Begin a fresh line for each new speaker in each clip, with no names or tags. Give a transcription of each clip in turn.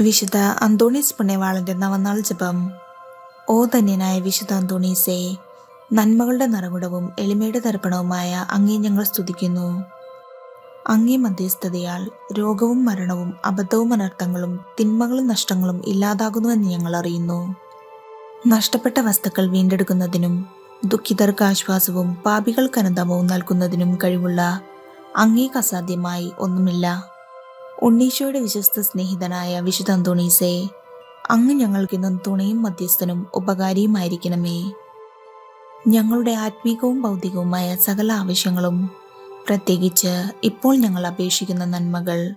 വിശുദ്ധ അന്തോണീസ് പുണ്യവാളന്റെ നവനാൾ ജപം. ഓ ധന്യനായ വിശുദ്ധ അന്തോണീസേ, നന്മകളുടെ നിറകുടവും എളിമയുടെ തർപ്പണവുമായ അങ്ങേ ഞങ്ങൾ സ്തുതിക്കുന്നു. അങ്ങേ മധ്യസ്ഥതയാൽ രോഗവും മരണവും അബദ്ധവും അനർത്ഥങ്ങളും തിന്മകളും നഷ്ടങ്ങളും ഇല്ലാതാകുന്നുവെന്ന് ഞങ്ങൾ അറിയുന്നു. നഷ്ടപ്പെട്ട വസ്തുക്കൾ വീണ്ടെടുക്കുന്നതിനും ദുഃഖിതർക്ക് ആശ്വാസവും പാപികൾക്ക് അനുതാപവും നൽകുന്നതിനും കഴിവുള്ള അങ്ങേക്ക് അസാധ്യമായി ഒന്നുമില്ല. ഉണ്ണീശോയുടെ വിശ്വസ്ത സ്നേഹിതനായ വിശുദ്ധ അന്തോണീസേ, അങ്ങ് ഞങ്ങൾക്കിന്നും തുണയും മധ്യസ്ഥനും ഉപകാരിയുമായിരിക്കണമേ. ഞങ്ങളുടെ ആത്മീകവും ഭൗതികവുമായ സകല ആവശ്യങ്ങളും, പ്രത്യേകിച്ച് ഇപ്പോൾ ഞങ്ങൾ അപേക്ഷിക്കുന്ന നന്മകൾ,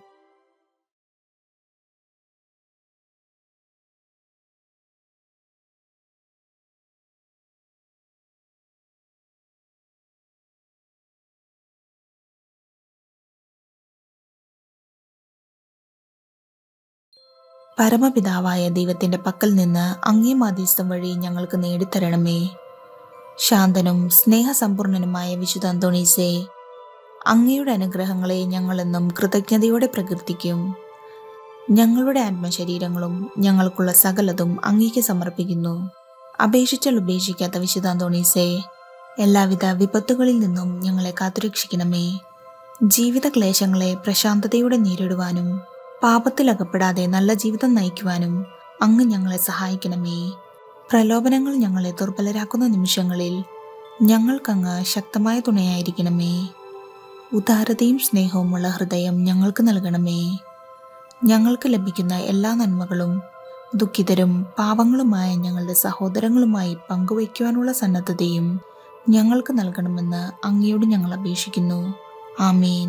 പരമപിതാവായ ദൈവത്തിന്റെ പക്കൽ നിന്ന് അങ്ങേ മാധ്യസ്ഥം വഴി ഞങ്ങൾക്ക് നേടിത്തരണമേ. ശാന്തനും സ്നേഹസമ്പൂർണനുമായ വിശുദ്ധ അന്തോണീസേ, അങ്ങയുടെ അനുഗ്രഹങ്ങളെ ഞങ്ങളെന്നും കൃതജ്ഞതയോടെ പ്രകീർത്തിക്കും. ഞങ്ങളുടെ ആത്മശരീരങ്ങളും ഞങ്ങൾക്കുള്ള സകലതും അങ്ങേക്ക് സമർപ്പിക്കുന്നു. അപേക്ഷിച്ചാൽ ഉപേക്ഷിക്കാത്ത വിശുദ്ധ അന്തോണീസേ, എല്ലാവിധ വിപത്തുകളിൽ നിന്നും ഞങ്ങളെ കാത്തുരക്ഷിക്കണമേ. ജീവിത ക്ലേശങ്ങളെ പ്രശാന്തതയോടെ നേരിടുവാനും പാപത്തിലകപ്പെടാതെ നല്ല ജീവിതം നയിക്കുവാനും അങ്ങ് ഞങ്ങളെ സഹായിക്കണമേ. പ്രലോഭനങ്ങൾ ഞങ്ങളെ ദുർബലരാക്കുന്ന നിമിഷങ്ങളിൽ ഞങ്ങൾക്കങ്ങ് ശക്തമായ തുണയായിരിക്കണമേ. ഉദാരതയും സ്നേഹവുമുള്ള ഹൃദയം ഞങ്ങൾക്ക് നൽകണമേ. ഞങ്ങൾക്ക് ലഭിക്കുന്ന എല്ലാ നന്മകളും ദുഃഖിതരും പാവങ്ങളുമായ ഞങ്ങളുടെ സഹോദരങ്ങളുമായി പങ്കുവയ്ക്കുവാനുള്ള സന്നദ്ധതയും ഞങ്ങൾക്ക് നൽകണമെന്ന് അങ്ങയോട് ഞങ്ങൾ അപേക്ഷിക്കുന്നു. ആമേൻ.